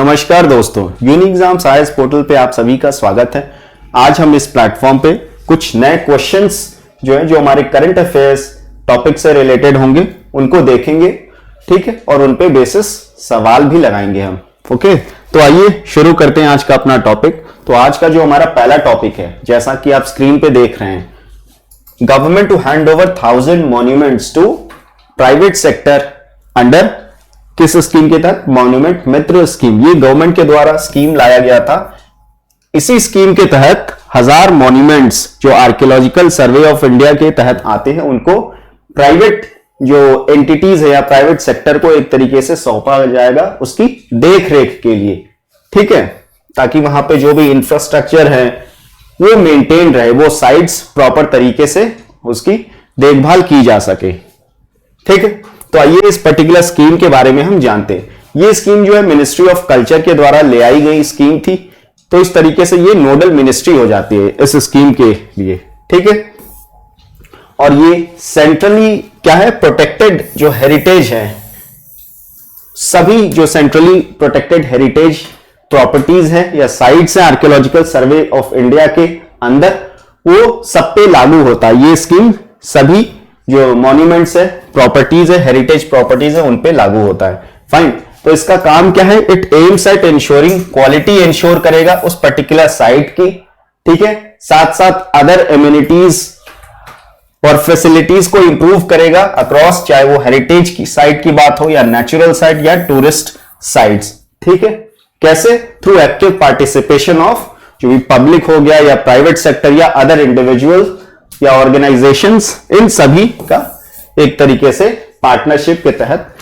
नमस्कार दोस्तों, unique exams IAS portal पे आप सभी का स्वागत है। आज हम इस प्लेटफॉर्म पे कुछ नए क्वेश्चंस जो हमारे करंट अफेयर्स टॉपिक से रिलेटेड होंगे उनको देखेंगे, ठीक है, और उन पे बेसिस सवाल भी लगाएंगे हम। ओके, तो आइए शुरू करते हैं आज का अपना टॉपिक। तो आज का जो हमारा पहला टॉपिक है, जैसा कि आप स्क्रीन पे देख रहे हैं, government to hand over 1000 monuments to private sector under किस स्कीम के तहत? Monument Mitra scheme. ये गवर्नमेंट के द्वारा स्कीम लाया गया था। इसी स्कीम के तहत 1000 मॉन्यूमेंट्स जो आर्कियोलॉजिकल सर्वे ऑफ इंडिया के तहत आते हैं उनको प्राइवेट जो एंटिटीज है या प्राइवेट सेक्टर को एक तरीके से सौंपा जाएगा उसकी देख रेख के लिए, ठीक है, ताकि वहां पे जो भी इंफ्रास्ट्रक्चर है वो मेंटेन रहे, वो साइट्स प्रॉपर तरीके से उसकी देखभाल की जा सके, ठीक है। तो आइए इस पर्टिकुलर स्कीम के बारे में हम जानते हैं। ये स्कीम जो है मिनिस्ट्री ऑफ कल्चर के द्वारा ले आई गई स्कीम थी, तो इस तरीके से ये नोडल मिनिस्ट्री हो जाती है इस स्कीम के लिए, ठीक है। और ये सेंट्रली क्या है, प्रोटेक्टेड जो हेरिटेज है, सभी जो सेंट्रली प्रोटेक्टेड हेरिटेज प्रॉपर्टीज है या साइट्स है आर्कियोलॉजिकल सर्वे ऑफ इंडिया के अंदर, वो सब पे लागू होता है। ये स्कीम सभी जो मॉन्यूमेंट्स है, प्रॉपर्टीज है, हेरिटेज प्रॉपर्टीज है, उन पे लागू होता है। फाइन। तो इसका काम क्या है? It aims at ensuring, quality ensure करेगा उस पर्टिकुलर साइट की, ठीक है, साथ साथ अदर एम्यूनिटीज और फैसिलिटीज को इंप्रूव करेगा अक्रॉस, चाहे वो हेरिटेज की साइट की बात हो या नेचुरल साइट या टूरिस्ट साइट्स, ठीक है। कैसे? थ्रू एक्टिव पार्टिसिपेशन ऑफ जो भी पब्लिक हो गया या प्राइवेट सेक्टर या अदर इंडिविजुअल या ऑर्गेनाइजेशंस, इन सभी का एक तरीके से पार्टनरशिप के तहत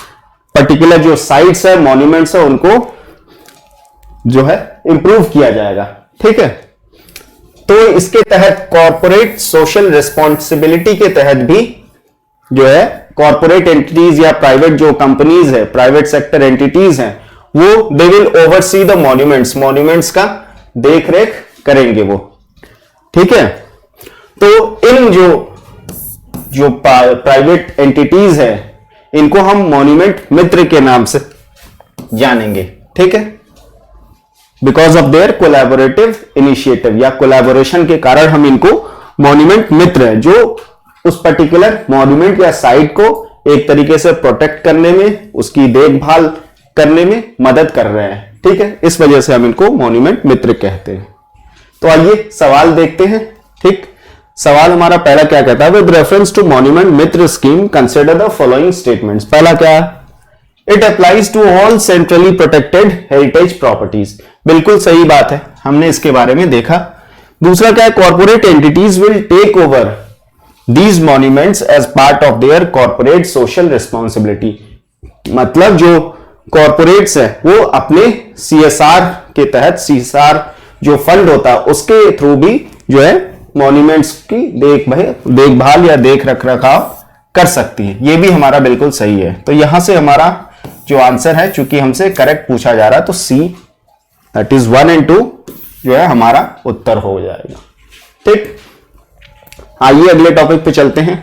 पर्टिकुलर जो साइट्स है, मॉन्यूमेंट्स है, उनको जो है इंप्रूव किया जाएगा, ठीक है। तो इसके तहत कॉर्पोरेट सोशल रिस्पॉन्सिबिलिटी के तहत भी जो है कॉर्पोरेट एंटिटीज या प्राइवेट जो कंपनीज है, प्राइवेट सेक्टर एंटिटीज हैं, वो they will oversee the monuments का देख रेख करेंगे वो, ठीक है। तो इन जो प्राइवेट एंटिटीज है इनको हम मॉन्यूमेंट मित्र के नाम से जानेंगे, ठीक है, because of their collaborative initiative या कोलैबोरेशन के कारण हम इनको मॉन्यूमेंट मित्र है, जो उस पर्टिकुलर मॉन्यूमेंट या साइट को एक तरीके से प्रोटेक्ट करने में, उसकी देखभाल करने में मदद कर रहे हैं, ठीक है। इस वजह से हम इनको मॉन्यूमेंट मित्र कहते हैं। तो आइए सवाल देखते हैं, ठीक। सवाल हमारा पहला क्या कहता है? With reference to monument Mitra scheme consider the following statements. पहला क्या है? It applies to all centrally protected heritage properties. बिल्कुल सही बात है, हमने इसके बारे में देखा। दूसरा क्या है? Corporate entities will take over these monuments as part of their corporate social responsibility. मतलब जो कॉर्पोरेट्स है वो अपने CSR के तहत, CSR जो फंड होता है उसके थ्रू भी जो है मॉन्यूमेंट्स की देखभाल या देख रखाव कर सकती है। ये भी हमारा बिल्कुल सही है। तो यहां से हमारा जो आंसर है, चूंकि हमसे करेक्ट पूछा जा रहा है, तो C दैट इज 1 और 2 जो है हमारा उत्तर हो जाएगा, ठीक। आइए अगले टॉपिक पे चलते हैं।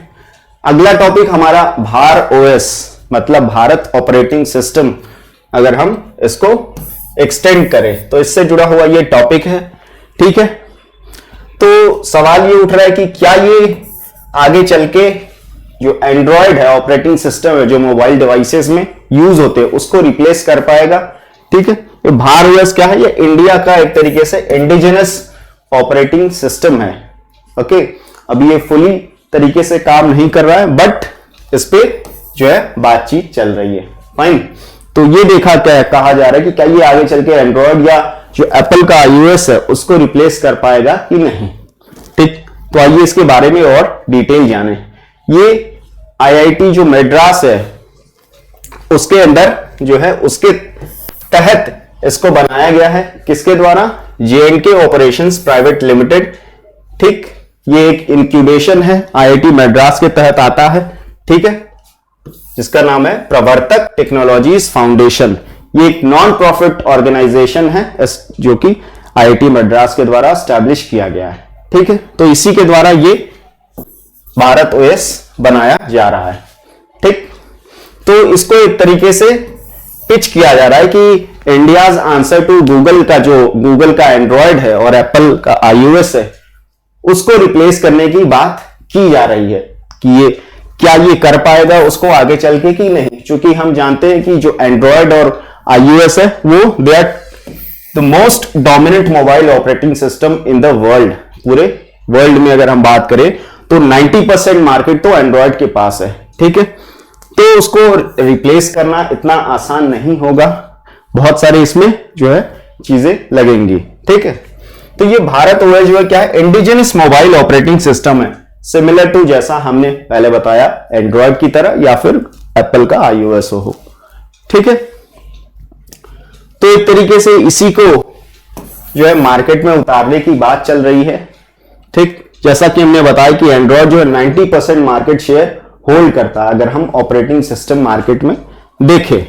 अगला टॉपिक हमारा भार OS मतलब भारत ऑपरेटिंग सिस्टम। अगर हम इसको एक्सटेंड करें तो इससे जुड़ा हुआ ये टॉपिक है, ठीक है। तो सवाल ये उठ रहा है कि क्या ये आगे चल के जो एंड्रॉयड है, ऑपरेटिंग सिस्टम है, जो मोबाइल डिवाइसेस में यूज होते हैं, उसको रिप्लेस कर पाएगा, ठीक है। ये भार OS क्या है? ये इंडिया का एक तरीके से इंडिजिनस ऑपरेटिंग सिस्टम है, ओके। अभी ये फुली तरीके से काम नहीं कर रहा है, बट इस पे जो है बातचीत चल रही है। फाइन। तो ये देखा क्या कहा जा रहा है कि क्या ये आगे चल के एंड्रॉयड या जो एप्पल का iOS है उसको रिप्लेस कर पाएगा कि नहीं, ठीक। तो आइए इसके बारे में और डिटेल जाने। ये IIT जो मद्रास है उसके अंदर जो है, उसके तहत इसको बनाया गया है। किसके द्वारा? J&K ऑपरेशंस प्राइवेट लिमिटेड, ठीक। ये एक इंक्यूबेशन है, IIT मद्रास के तहत आता है, ठीक है, जिसका नाम है प्रवर्तक टेक्नोलॉजीज फाउंडेशन। ये एक नॉन प्रॉफिट ऑर्गेनाइजेशन है जो कि IIT मद्रास के द्वारा स्टैब्लिश किया गया है, ठीक है। तो इसी के द्वारा ये भारत OS बनाया जा रहा है, ठीक। तो इसको एक तरीके से पिच किया जा रहा है कि इंडियाज आंसर टू गूगल का जो गूगल का एंड्रॉयड है और एप्पल का iOS है उसको रिप्लेस करने की बात की जा रही है कि ये क्या ये कर पाएगा उसको आगे चल के कि नहीं, क्योंकि हम जानते हैं कि जो एंड्रॉयड और iOS है वो they are the most dominant mobile operating system in the world. पूरे वर्ल्ड में अगर हम बात करें तो 90% मार्केट तो एंड्रॉयड के पास है, ठीक है। तो उसको रिप्लेस करना इतना आसान नहीं होगा, बहुत सारे इसमें जो है चीजें लगेंगी, ठीक है। तो ये भारत ओएस जो है क्या है, इंडिजिनस मोबाइल ऑपरेटिंग सिस्टम है, सिमिलर टू जैसा हमने पहले बताया एंड्रॉयड की तरह या फिर एप्पल का iOS हो, ठीक है। तो एक तरीके से इसी को जो है मार्केट में उतारने की बात चल रही है, ठीक। जैसा कि हमने बताया कि एंड्रॉयड जो है 90% मार्केट शेयर होल्ड करता है अगर हम ऑपरेटिंग सिस्टम मार्केट में देखें,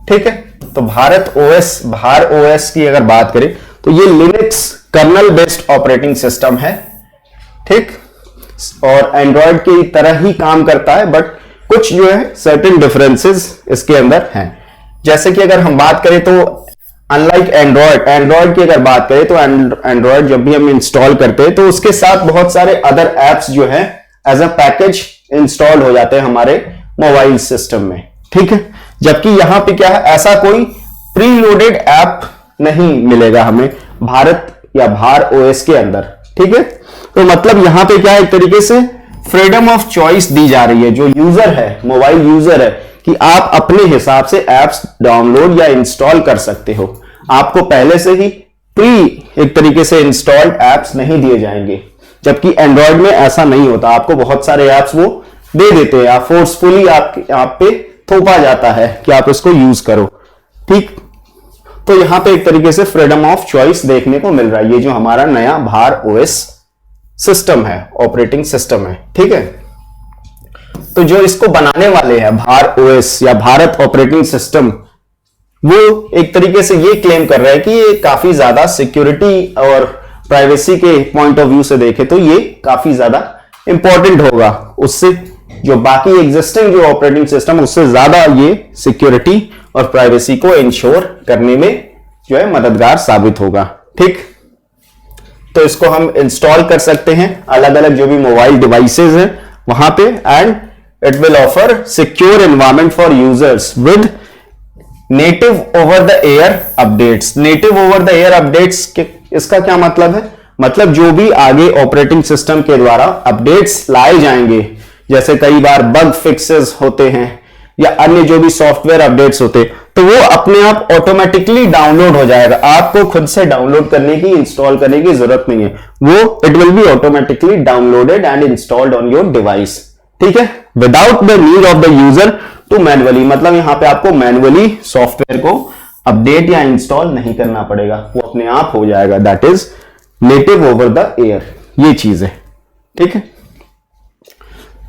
ठीक है। तो भारत ओएस, भार ओएस की अगर बात करें तो ये Linux kernel based operating system है, ठीक, और एंड्रॉयड की तरह ही काम करता है, बट कुछ जो है सर्टेन डिफरेंसेस इसके अंदर हैं। जैसे कि अगर हम बात करें तो अनलाइक एंड्रॉयड की अगर बात करें तो एंड्रॉयड जब भी हम इंस्टॉल करते हैं तो उसके साथ बहुत सारे अदर एप्स जो है एज अ पैकेज इंस्टॉल हो जाते हैं हमारे मोबाइल सिस्टम में, ठीक है। जबकि यहां पे क्या है, ऐसा कोई प्री लोडेड ऐप नहीं मिलेगा हमें भारत या भार ओएस के अंदर, ठीक है। तो मतलब यहां पे क्या है, एक तरीके से फ्रीडम ऑफ चॉइस दी जा रही है जो यूजर है, मोबाइल यूजर है, कि आप अपने हिसाब से एप्स डाउनलोड या इंस्टॉल कर सकते हो। आपको पहले से ही प्री एक तरीके से इंस्टॉल्ड एप्स नहीं दिए जाएंगे, जबकि एंड्रॉयड में ऐसा नहीं होता, आपको बहुत सारे एप्स वो दे देते हैं, आप फोर्सफुली आप पे थोपा जाता है कि आप इसको यूज करो, ठीक। तो यहां पे एक तरीके से फ्रीडम ऑफ चॉइस देखने को मिल रहा है, ये जो हमारा नया भार ओएस सिस्टम है, ऑपरेटिंग सिस्टम है, ठीक है। तो जो इसको बनाने वाले हैं भार ओएस या भारत ऑपरेटिंग सिस्टम, वो एक तरीके से ये क्लेम कर रहे हैं कि ये काफी ज्यादा सिक्योरिटी और प्राइवेसी के पॉइंट ऑफ व्यू से देखे तो ये काफी ज्यादा इंपॉर्टेंट होगा, उससे जो बाकी एग्जिस्टिंग जो ऑपरेटिंग सिस्टम उससे ज्यादा ये सिक्योरिटी और प्राइवेसी को इंश्योर करने में जो है मददगार साबित होगा, ठीक। तो इसको हम इंस्टॉल कर सकते हैं अलग अलग जो भी मोबाइल डिवाइसेस हैं वहां पे, and it will offer secure environment for users with native over the air updates. Native over the air updates इसका क्या मतलब है, मतलब जो भी आगे ऑपरेटिंग सिस्टम के द्वारा अपडेट्स लाए जाएंगे, जैसे कई बार बग फिक्सेस होते हैं या अन्य जो भी सॉफ्टवेयर अपडेट्स होते हैं, तो वो अपने आप ऑटोमेटिकली डाउनलोड हो जाएगा, आपको खुद से डाउनलोड करने की, इंस्टॉल करने की जरूरत नहीं है, वो it will be automatically downloaded and installed on your device, ठीक है, without the need of the user to manually. मतलब यहां पे आपको मैनुअली सॉफ्टवेयर को अपडेट या इंस्टॉल नहीं करना पड़ेगा, वो अपने आप हो जाएगा, that is native over the air, ये चीज है, ठीक है।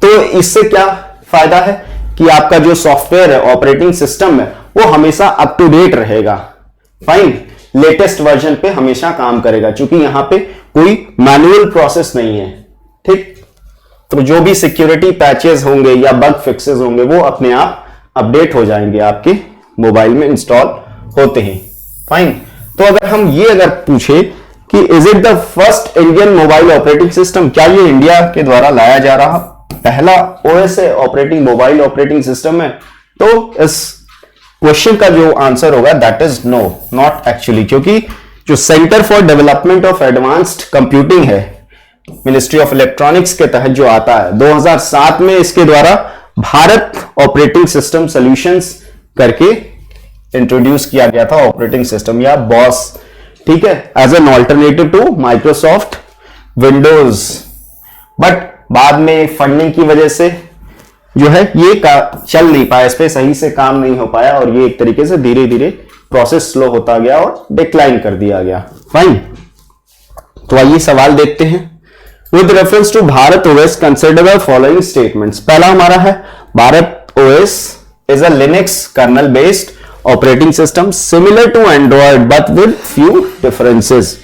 तो इससे क्या फायदा है कि आपका जो सॉफ्टवेयर है, ऑपरेटिंग सिस्टम है, वो हमेशा अप टू डेट रहेगा, फाइन, लेटेस्ट वर्जन पे हमेशा काम करेगा, क्योंकि यहां पे कोई मैनुअल प्रोसेस नहीं है, ठीक। तो जो भी सिक्योरिटी पैचेस होंगे या बग फिक्सेस होंगे वो अपने आप अपडेट हो जाएंगे आपके मोबाइल में इंस्टॉल होते हैं, फाइन। तो अगर हम ये अगर पूछे कि is it the first Indian mobile operating system, क्या ये इंडिया के द्वारा लाया जा रहा पहला ओएस है, ऑपरेटिंग मोबाइल ऑपरेटिंग सिस्टम है, तो इस क्वेश्चन का जो आंसर होगा that is no, not actually, क्योंकि जो centre for development of advanced computing है मिनिस्ट्री ऑफ इलेक्ट्रॉनिक्स के तहत जो आता है 2007 में, इसके द्वारा भारत ऑपरेटिंग सिस्टम सॉल्यूशंस करके इंट्रोड्यूस किया गया था ऑपरेटिंग सिस्टम या बॉस, ठीक है, as an alternative to Microsoft Windows. But बाद में फंडिंग की वजह से जो है ये चल नहीं पाया, इस पे सही से काम नहीं हो पाया और ये एक तरीके से धीरे धीरे प्रोसेस स्लो होता गया और डिक्लाइन कर दिया गया, फाइन। तो आइए सवाल देखते हैं। With reference to Bharat OS consider the following statements. पहला हमारा है Bharat OS is a Linux kernel based operating system similar to Android but with few differences.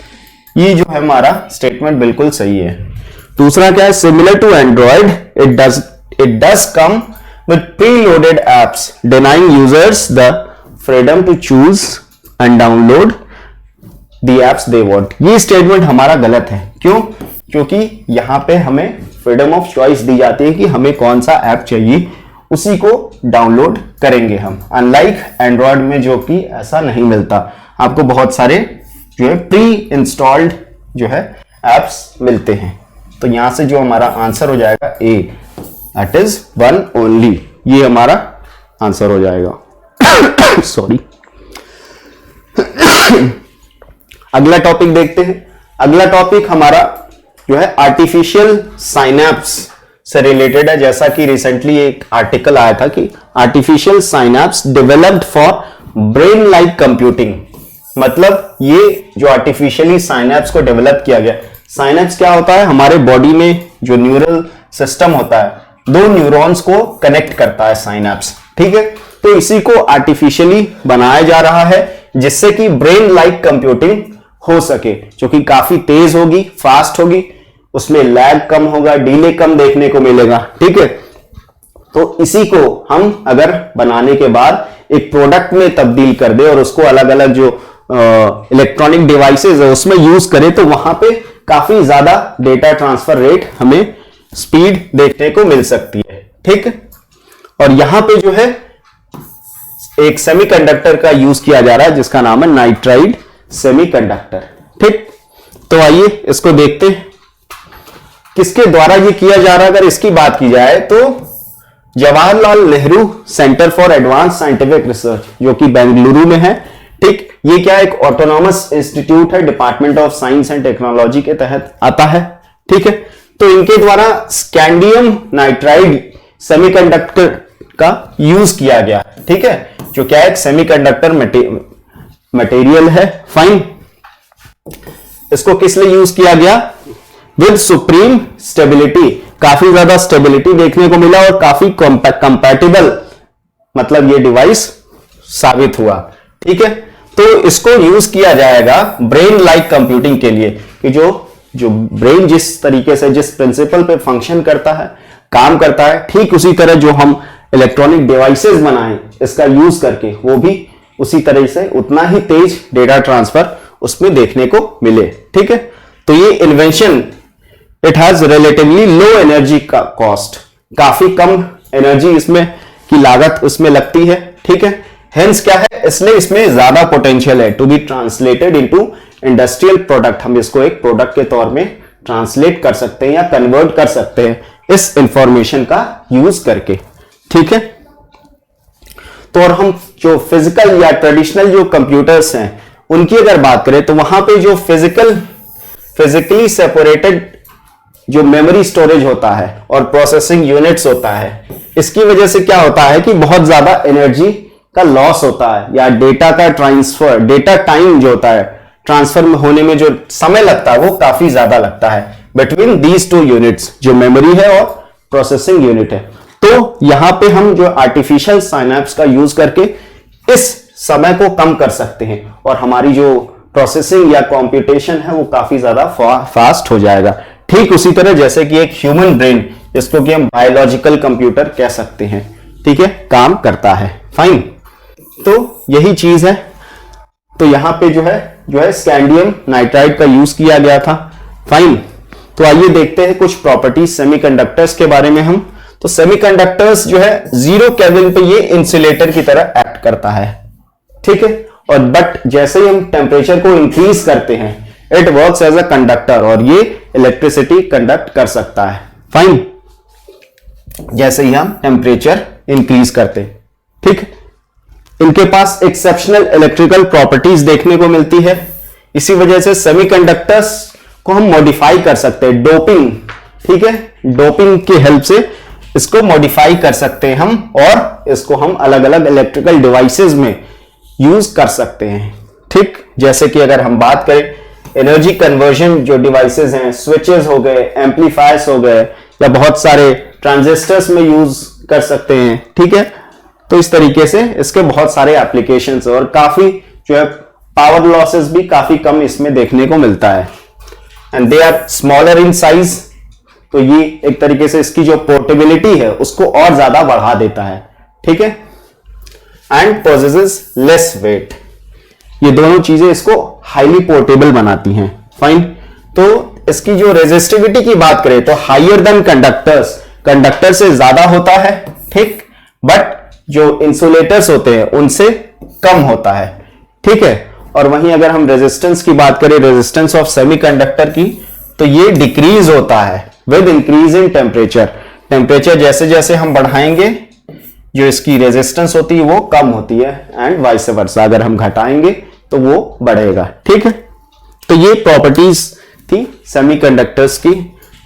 ये जो है हमारा स्टेटमेंट बिल्कुल सही है। दूसरा क्या है, similar to Android it does come with preloaded apps denying users the freedom to choose and download the apps they want. ये स्टेटमेंट हमारा गलत है। क्यों? क्योंकि यहां पे हमें फ्रीडम ऑफ चॉइस दी जाती है कि हमें कौन सा ऐप चाहिए, उसी को डाउनलोड करेंगे हम। अनलाइक एंड्रॉयड में जो कि ऐसा नहीं मिलता, आपको बहुत सारे जो है प्री इंस्टॉल्ड जो है एप्स मिलते हैं। तो यहां से जो हमारा आंसर हो जाएगा ए, दैट इज वन ओनली, ये हमारा आंसर हो जाएगा। सॉरी। अगला टॉपिक देखते हैं। अगला टॉपिक हमारा जो है आर्टिफिशियल साइनैप्स से रिलेटेड है। जैसा कि रिसेंटली एक आर्टिकल आया था कि artificial synapse developed for brain like computing, मतलब ये जो आर्टिफिशियली साइनैप्स को डेवलप किया गया। साइनैप्स क्या होता है? हमारे बॉडी में जो न्यूरल सिस्टम होता है, दो न्यूरॉन्स को कनेक्ट करता है साइनैप्स, ठीक है। तो इसी को आर्टिफिशियली बनाया जा रहा है जिससे कि ब्रेन लाइक कंप्यूटिंग हो सके, जो कि काफी तेज होगी, फास्ट होगी, उसमें लैग कम होगा, डिले कम देखने को मिलेगा, ठीक है। तो इसी को हम अगर बनाने के बाद एक प्रोडक्ट में तब्दील कर दे और उसको अलग अलग जो इलेक्ट्रॉनिक डिवाइसेस है उसमें यूज करें, तो वहां पे काफी ज्यादा डेटा ट्रांसफर रेट, हमें स्पीड देखने को मिल सकती है, ठीक है। और यहां पे जो है एक सेमीकंडक्टर का यूज किया जा रहा है जिसका नाम है नाइट्राइड सेमीकंडक्टर, ठीक। तो आइए इसको देखते हैं किसके द्वारा ये किया जा रहा है। अगर इसकी बात की जाए तो Jawaharlal Nehru centre for advance scientific research, जो कि बेंगलुरु में है, ठीक। ये क्या एक ऑटोनॉमस इंस्टीट्यूट है, department of science and technology के तहत आता है, ठीक है। तो इनके द्वारा स्कैंडियम नाइट्राइड सेमीकंडक्टर का यूज किया गया, ठीक है, जो क्या एक सेमीकंडक्टर मटेरियल है, फाइन। इसको किस लिए यूज किया गया? विद सुप्रीम स्टेबिलिटी, काफी ज्यादा स्टेबिलिटी देखने को मिला और काफी कंपैटिबल, मतलब ये डिवाइस साबित हुआ, ठीक है। तो इसको यूज किया जाएगा ब्रेन लाइक कंप्यूटिंग के लिए, कि जो ब्रेन जिस तरीके से, जिस प्रिंसिपल पे फंक्शन करता है, काम करता है, ठीक उसी तरह जो हम इलेक्ट्रॉनिक डिवाइसेस बनाएं इसका यूज करके, वो भी उसी तरह से उतना ही तेज डेटा ट्रांसफर उसमें देखने को मिले, ठीक है। तो ये invention, it has relatively low energy का कॉस्ट, काफी कम एनर्जी इसमें की लागत उसमें लगती है, ठीक है। हेंस क्या है, इसलिए इसमें ज्यादा पोटेंशियल है to be translated into industrial product. हम इसको एक प्रोडक्ट के तौर में ट्रांसलेट कर सकते हैं या कन्वर्ट कर सकते हैं इस इंफॉर्मेशन का यूज करके, ठीक है। तो और हम जो फिजिकल या ट्रेडिशनल जो कंप्यूटर्स हैं उनकी अगर बात करें तो वहां पे जो फिजिकली सेपरेटेड जो मेमोरी स्टोरेज होता है और प्रोसेसिंग यूनिट्स होता है, इसकी वजह से क्या होता है कि बहुत ज्यादा एनर्जी का लॉस होता है, या डेटा का ट्रांसफर, डेटा टाइम जो होता है ट्रांसफर में होने में जो समय लगता है वो काफी ज्यादा लगता है बिटवीन दीज टू यूनिट्स, जो मेमोरी है और प्रोसेसिंग यूनिट है। तो यहां पे हम जो आर्टिफिशियल साइनैप्स का यूज करके इस समय को कम कर सकते हैं और हमारी जो प्रोसेसिंग या कंप्यूटेशन है वो काफी ज्यादा फास्ट हो जाएगा। ठीक उसी तरह जैसे कि एक ह्यूमन ब्रेन, जिसको कि हम बायोलॉजिकल कंप्यूटर कह सकते हैं, ठीक है, काम करता है, फाइन। तो यही चीज है। तो यहां पे जो है स्कैंडियम नाइट्राइड का यूज किया गया था, फाइन। तो आइए देखते हैं कुछ प्रॉपर्टीज सेमीकंडक्टर्स के बारे में हम। तो सेमीकंडक्टर्स जो है जीरो केल्विन पे ये इंसुलेटर की तरह एक्ट करता है, ठीक है। और बट जैसे ही हम टेम्परेचर को इंक्रीज करते हैं, it works as a conductor, और ये इलेक्ट्रिसिटी कंडक्ट कर सकता है, फाइन, जैसे ही हम टेम्परेचर इंक्रीज करते हैं, ठीक। इनके पास एक्सेप्शनल इलेक्ट्रिकल प्रॉपर्टीज देखने को मिलती है। इसी वजह से सेमीकंडक्टर्स को हम मॉडिफाई कर सकते हैं, डोपिंग, ठीक है, डोपिंग की हेल्प से इसको मॉडिफाई कर सकते हैं हम, और इसको हम अलग अलग इलेक्ट्रिकल डिवाइसेस में यूज कर सकते हैं, ठीक। जैसे कि अगर हम बात करें एनर्जी कन्वर्जन जो डिवाइसेस हैं, स्विचेस हो गए, एम्पलीफायर्स हो गए, या बहुत सारे ट्रांजिस्टर्स में यूज कर सकते हैं, ठीक है। तो इस तरीके से इसके बहुत सारे एप्लीकेशंस और काफी जो है पावर लॉसेस भी काफी कम इसमें देखने को मिलता है, and they are smaller in size. तो ये एक तरीके से इसकी जो पोर्टेबिलिटी है उसको और ज्यादा बढ़ा देता है, ठीक है, एंड पोजेसेस लेस वेट। ये दोनों चीजें इसको हाईली पोर्टेबल बनाती हैं। फाइन। तो इसकी जो रेजिस्टिविटी की बात करें तो हायर देन कंडक्टर्स, कंडक्टर से ज्यादा होता है, ठीक, बट जो इंसुलेटर्स होते हैं उनसे कम होता है, ठीक है। और वहीं अगर हम रेजिस्टेंस की बात करें, रेजिस्टेंस ऑफ सेमीकंडक्टर की, तो ये डिक्रीज होता है with increase in temperature. Temperature जैसे जैसे हम बढ़ाएंगे जो इसकी रेजिस्टेंस होती है वो कम होती है, एंड वाइस वर्सा, अगर हम घटाएंगे तो वो बढ़ेगा, ठीक है। तो ये प्रॉपर्टीज थी सेमीकंडक्टर्स की।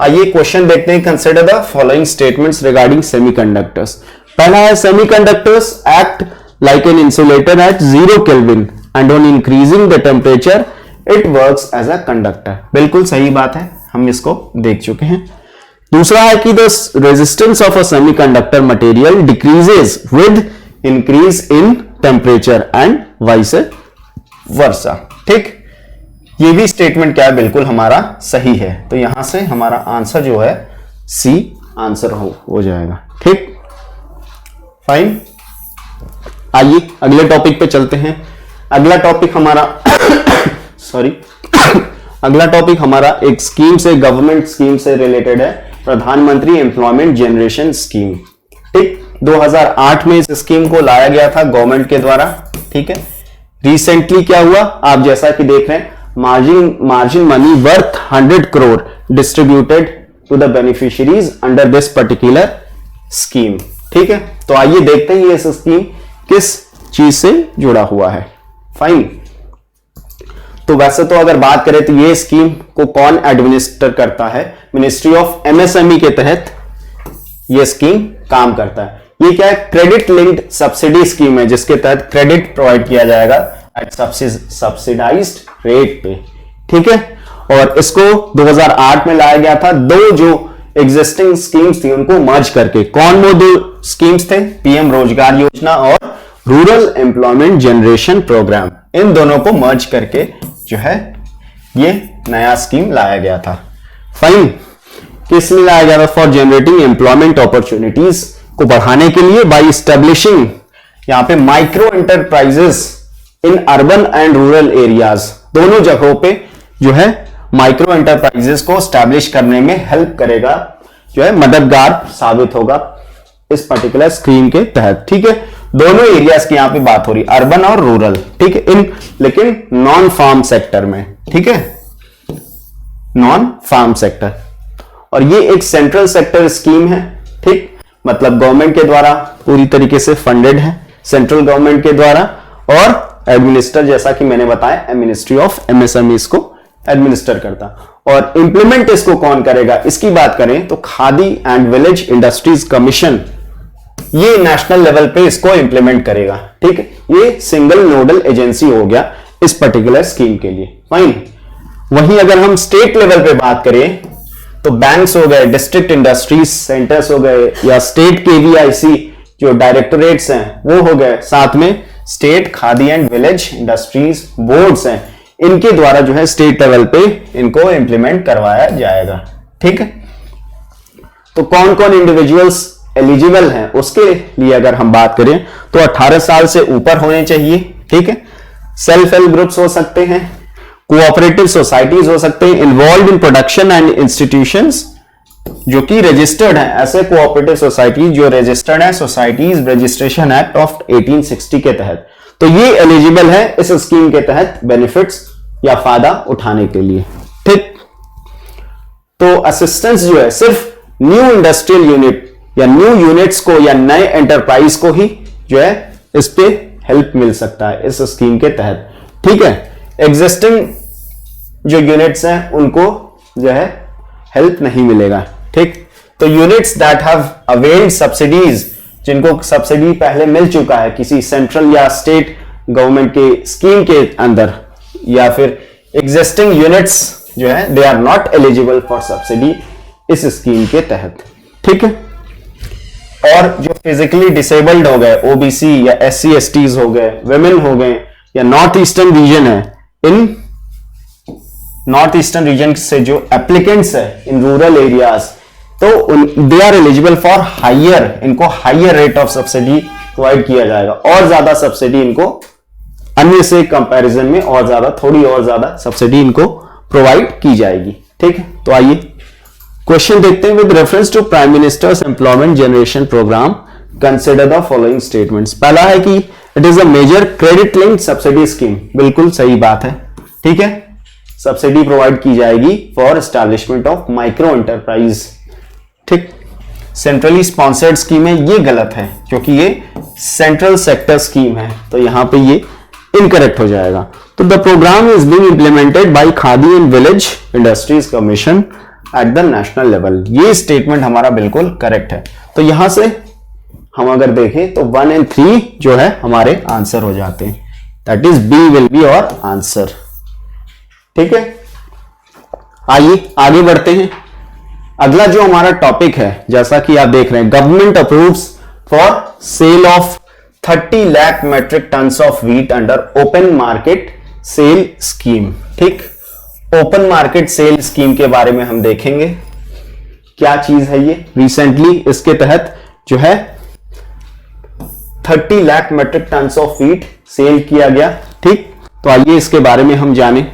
आइए क्वेश्चन देखते हैं। Consider the following statements regarding semiconductors. पहला है semiconductors act like an insulator at 0 kelvin and on increasing the temperature it works as a conductor. बिल्कुल सही बात है, हम इसको देख चुके हैं। दूसरा है कि the resistance of a semiconductor material decreases with increase in temperature and vice versa, ठीक। ये भी स्टेटमेंट क्या है, बिल्कुल हमारा सही है। तो यहां से हमारा आंसर जो है सी आंसर हो जाएगा, ठीक। फाइन। आइए अगले टॉपिक पे चलते हैं। अगला टॉपिक हमारा सॉरी अगला टॉपिक हमारा एक स्कीम से, गवर्नमेंट स्कीम से रिलेटेड है, प्रधानमंत्री एम्प्लॉयमेंट जनरेशन स्कीम, ठीक। 2008 में इस स्कीम को लाया गया था गवर्नमेंट के द्वारा, ठीक है। रिसेंटली क्या हुआ, आप जैसा कि देख रहे हैं, margin money worth 100 crore distributed to the beneficiaries under this particular scheme, ठीक है। तो आइए देखते हैं ये स्कीम किस चीज से जुड़ा हुआ है। फाइन। तो वैसे तो अगर बात करें तो ये स्कीम को कौन एडमिनिस्टर करता है, मिनिस्ट्री ऑफ एमएसएमई के तहत ये स्कीम काम करता है। ये क्या है, क्रेडिट लिंक्ड सब्सिडी स्कीम है, जिसके तहत क्रेडिट प्रोवाइड किया जाएगा एट सब्सिडाइज्ड रेट पे, ठीक है। और इसको 2008 में लाया गया था। दो जो एग्जिस्टिंग स्कीम्स थी उनको मर्ज करके, कौन वो दो स्कीम्स थे, पीएम रोजगार योजना और रूरल एम्प्लॉयमेंट जनरेशन प्रोग्राम, इन दोनों को मर्ज करके जो है ये नया स्कीम लाया गया था। फाइन। किस लिए लाया गया था, फॉर जनरेटिंग एम्प्लॉयमेंट अपॉर्चुनिटीज को बढ़ाने के लिए, बाय स्टैब्लिशिंग यहां पे micro enterprises in urban and rural areas, दोनों जगहों पे जो है माइक्रो एंटरप्राइजेस को स्टैब्लिश करने में हेल्प करेगा, जो है मददगार साबित होगा इस पर्टिकुलर स्कीम के तहत, ठीक है। दोनों एरियाज की यहां पे बात हो रही, अर्बन और रूरल, ठीक है, इन लेकिन नॉन फार्म सेक्टर में, ठीक है, नॉन फार्म सेक्टर। और ये एक सेंट्रल सेक्टर स्कीम है, ठीक, मतलब गवर्नमेंट के द्वारा पूरी तरीके से फंडेड है, सेंट्रल गवर्नमेंट के द्वारा, और एडमिनिस्टर जैसा कि मैंने बताया मिनिस्ट्री ऑफ एमएसएमई इसको एडमिनिस्टर करता। और इंप्लीमेंट इसको कौन करेगा, इसकी बात करें तो khadi and village industries commission ये नेशनल लेवल पे इसको इंप्लीमेंट करेगा, ठीक है। ये सिंगल नोडल एजेंसी हो गया इस पर्टिकुलर स्कीम के लिए। फाइन। वहीं अगर हम स्टेट लेवल पे बात करें तो बैंक्स हो गए, डिस्ट्रिक्ट इंडस्ट्रीज सेंटर्स हो गए, या स्टेट केवीआईसी जो डायरेक्टोरेट्स हैं वो हो गए, साथ में state khadi and village industries boards हैं, इनके द्वारा जो है स्टेट लेवल पे इनको इंप्लीमेंट करवाया जाएगा, ठीक है। तो कौन कौन इंडिविजुअल्स एलिजिबल हैं उसके लिए अगर हम बात करें तो 18 साल से ऊपर होने चाहिए, ठीक है। सेल्फ हेल्प ग्रुप्स हो सकते हैं, कोऑपरेटिव सोसाइटीज हो सकते हैं, involve in production and institutions जो कि रजिस्टर्ड हैं, ऐसे कोऑपरेटिव सोसाइटीज जो रजिस्टर्ड है सोसाइटीज रजिस्ट्रेशन एक्ट ऑफ 1860 के तहत, तो ये एलिजिबल है इस स्कीम के तहत बेनिफिट्स या फायदा उठाने के लिए, ठीक। तो असिस्टेंस जो है सिर्फ न्यू इंडस्ट्रियल यूनिट या न्यू यूनिट्स को या नए एंटरप्राइज को ही जो है इस पे हेल्प मिल सकता है इस स्कीम के तहत, ठीक है। एग्जिस्टिंग जो यूनिट्स हैं उनको जो है हेल्प नहीं मिलेगा, ठीक। तो units that have availed subsidies, जिनको सब्सिडी पहले मिल चुका है किसी सेंट्रल या स्टेट गवर्नमेंट के स्कीम के अंदर, या फिर एग्जिस्टिंग यूनिट्स जो है they are not eligible for subsidy इस स्कीम के तहत, ठीक है। और जो फिजिकली डिसेबल्ड हो गए, ओबीसी या एससी एसटीज हो गए, विमेन हो गए, या नॉर्थ ईस्टर्न रीजन है, इन नॉर्थ ईस्टर्न रीजन से जो एप्लीकेंट्स है इन रूरल एरियाज, तो they are eligible for higher, इनको higher rate of subsidy provide किया जाएगा और ज्यादा सब्सिडी इनको अन्य से कंपैरिजन में और ज्यादा, थोड़ी और ज्यादा सब्सिडी इनको प्रोवाइड की जाएगी। ठीक है, तो आइए क्वेश्चन देखते हैं। With reference to prime minister's employment generation programme consider the following statements. पहला है कि it is a major credit linked subsidy scheme. बिल्कुल सही बात है। ठीक है, सब्सिडी प्रोवाइड की जाएगी for establishment of micro enterprise. ठीक, सेंट्रली स्पॉन्सर्ड स्कीम है, ये गलत है क्योंकि ये सेंट्रल सेक्टर स्कीम है, तो यहां पे ये इनकरेक्ट हो जाएगा। तो the programme is being implemented by Khadi and village industries commission at the national level. ये स्टेटमेंट हमारा बिल्कुल करेक्ट है। तो यहां से हम अगर देखें तो 1 और 3 जो है हमारे आंसर हो जाते हैं। That is B will be our answer. ठीक है, आइए आगे बढ़ते हैं। अगला जो हमारा टॉपिक है, जैसा कि आप देख रहे हैं, government approves for sale of 30 lakh metric tons of wheat under open market sale scheme. ठीक, ओपन मार्केट सेल स्कीम के बारे में हम देखेंगे क्या चीज है ये। रिसेंटली इसके तहत जो है 30 lakh metric tons of wheat sale किया गया। ठीक, तो आइए इसके बारे में हम जानें।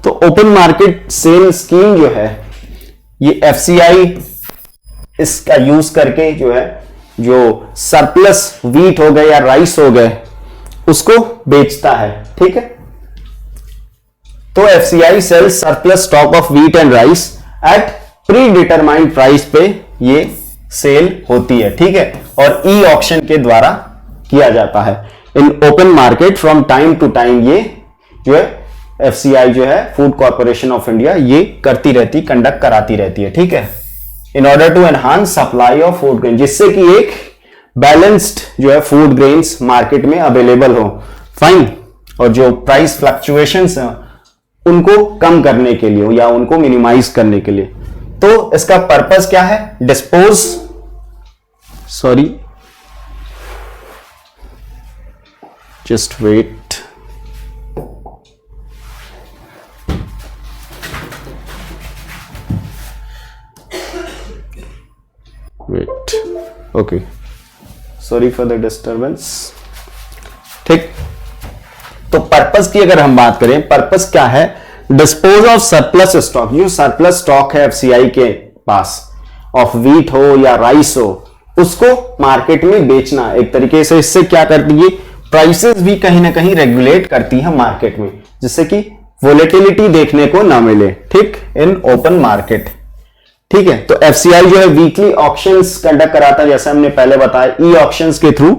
तो ओपन मार्केट सेल स्कीम जो है ये एफसीआई इसका यूज करके जो है, जो सरप्लस व्हीट हो गए या राइस हो गए उसको बेचता है। ठीक है, तो FCI sells surplus stock of wheat and rice at predetermined price पे ये सेल होती है। ठीक है, और ई ऑक्शन के द्वारा किया जाता है in open market from time to time. ये जो है एफसीआई जो है फूड कॉर्पोरेशन ऑफ इंडिया ये करती रहती, कंडक्ट कराती रहती है। ठीक है, in order to enhance supply of food grain, जिससे कि एक बैलेंस्ड जो है फूड ग्रेन्स मार्केट में अवेलेबल हो। फाइन, और जो प्राइस फ्लक्चुएशंस हैं उनको कम करने के लिए या उनको मिनिमाइज करने के लिए। तो इसका पर्पस क्या है? Dispose, sorry just wait, wait, okay, sorry for the disturbance. ठीक, तो पर्पस की अगर हम बात करें, पर्पस क्या है? Dispose of surplus stock. जो सरप्लस स्टॉक है एफसीआई के पास, ऑफ व्हीट हो या राइस हो, उसको मार्केट में बेचना। एक तरीके से इससे क्या करती है, प्राइसेस भी कहीं ना कहीं रेगुलेट करती है मार्केट में, जिससे कि वोलेटिलिटी देखने को ना मिले। ठीक, इन ओपन मार्केट। ठीक है, तो एफसीआई जो है वीकली ऑक्शंस कंडक्ट कराता है, जैसे हमने पहले बताया, ई ऑक्शंस के थ्रू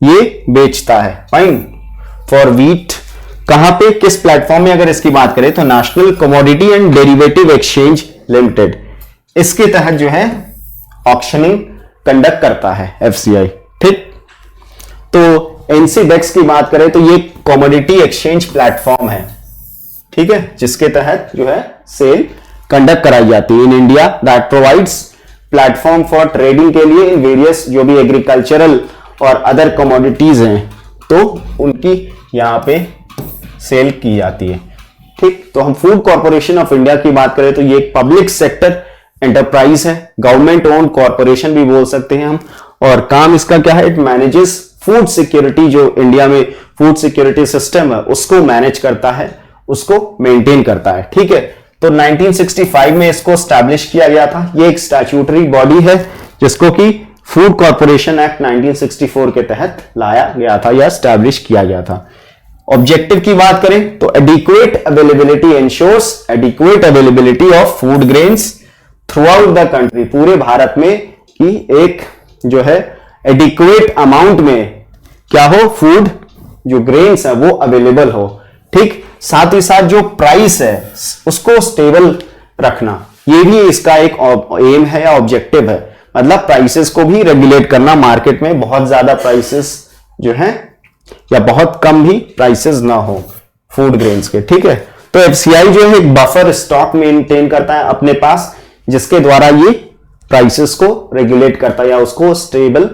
ये बेचता है। फाइन, फॉर व्हीट कहां पे, किस प्लेटफॉर्म में? अगर इसकी बात करें तो national commodity and derivative exchange limited, इसके तहत जो है ऑक्शनिंग कंडक्ट करता है एफसीआई। ठीक, तो एनसीडेक्स की बात करें तो ये कमोडिटी एक्सचेंज प्लेटफॉर्म है। ठीक है, जिसके तहत जो है सेल कंडक्ट कराई जाती है in India, that provides platform for trading के लिए इन वेरियस जो भी एग्रीकल्चरल और अदर कमोडिटीज हैं, तो उनकी यहां पे सेल की जाती है। ठीक, तो हम फूड कॉर्पोरेशन ऑफ इंडिया की बात करें तो ये एक पब्लिक सेक्टर एंटरप्राइज है, गवर्नमेंट ओन कॉर्पोरेशन भी बोल सकते हैं हम। और काम इसका क्या है? इट मैनेजेस फूड सिक्योरिटी, जो इंडिया में फूड सिक्योरिटी सिस्टम है उसको मैनेज करता है, उसको मेंटेन करता है। ठीक है, तो 1965 में इसको स्टैब्लिश किया गया था। ये एक स्टैट्यूटरी बॉडी है जिसको कि फूड कॉर्पोरेशन एक्ट 1964 के तहत लाया गया था या स्टैब्लिश किया गया था। ऑब्जेक्टिव की बात करें तो adequate availability, ensures adequate availability of food grains throughout the country, पूरे भारत में कि एक जो है एडिक्वेट अमाउंट में क्या हो, फूड जो ग्रेन्स है वो अवेलेबल हो। ठीक, साथ ही साथ जो प्राइस है उसको स्टेबल रखना, ये भी इसका एक एम है या ऑब्जेक्टिव है। मतलब प्राइसेस को भी रेगुलेट करना, मार्केट में बहुत ज्यादा प्राइसेस जो है या बहुत कम भी प्राइसेस ना हो फूड ग्रेन्स के। ठीक है, तो एफसीआई जो है एक बफर स्टॉक मेंटेन करता है अपने पास, जिसके द्वारा ये प्राइसेस को रेगुलेट करता है या उसको स्टेबल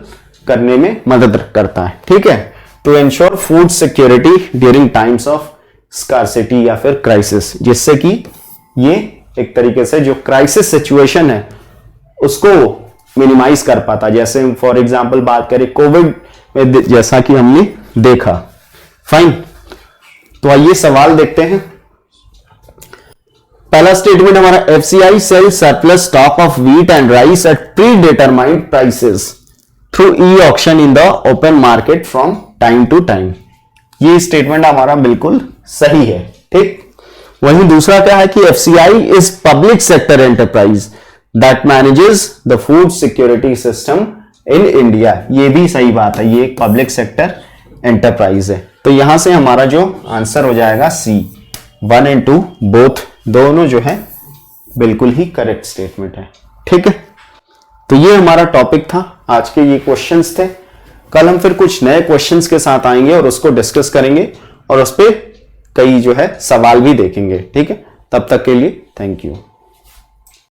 करने में मदद करता है। ठीक है, to ensure food security during times of scarcity या फिर क्राइसिस, जिससे कि ये एक तरीके से जो क्राइसिस सिचुएशन है उसको मिनिमाइज कर पाता। जैसे फॉर एग्जांपल बात करें कोविड में, जैसा कि हमने देखा। फाइन, तो आइए सवाल देखते हैं। पहला स्टेटमेंट हमारा, FCI sell surplus stock of wheat and rice at predetermined prices through e auction in the open market from time to time. ये स्टेटमेंट हमारा बिल्कुल सही है, ठीक। वहीं दूसरा क्या है कि FCI is public sector enterprise that manages the food security system in India. ये भी सही बात है, ये एक पब्लिक सेक्टर एंटरप्राइज है। तो यहां से हमारा जो आंसर हो जाएगा सी, 1 and 2 बोथ, दोनों जो है बिल्कुल ही करेक्ट स्टेटमेंट है, ठीक है। तो ये हमारा टॉपिक था, आज के ये क्वेश्चंस थे। कल हम फिर कुछ नए क्वेश्चंस के साथ आएंगे और उसको डिस्कस करेंगे और उस पर कई जो है सवाल भी देखेंगे, ठीक है। तब तक के लिए थैंक यू।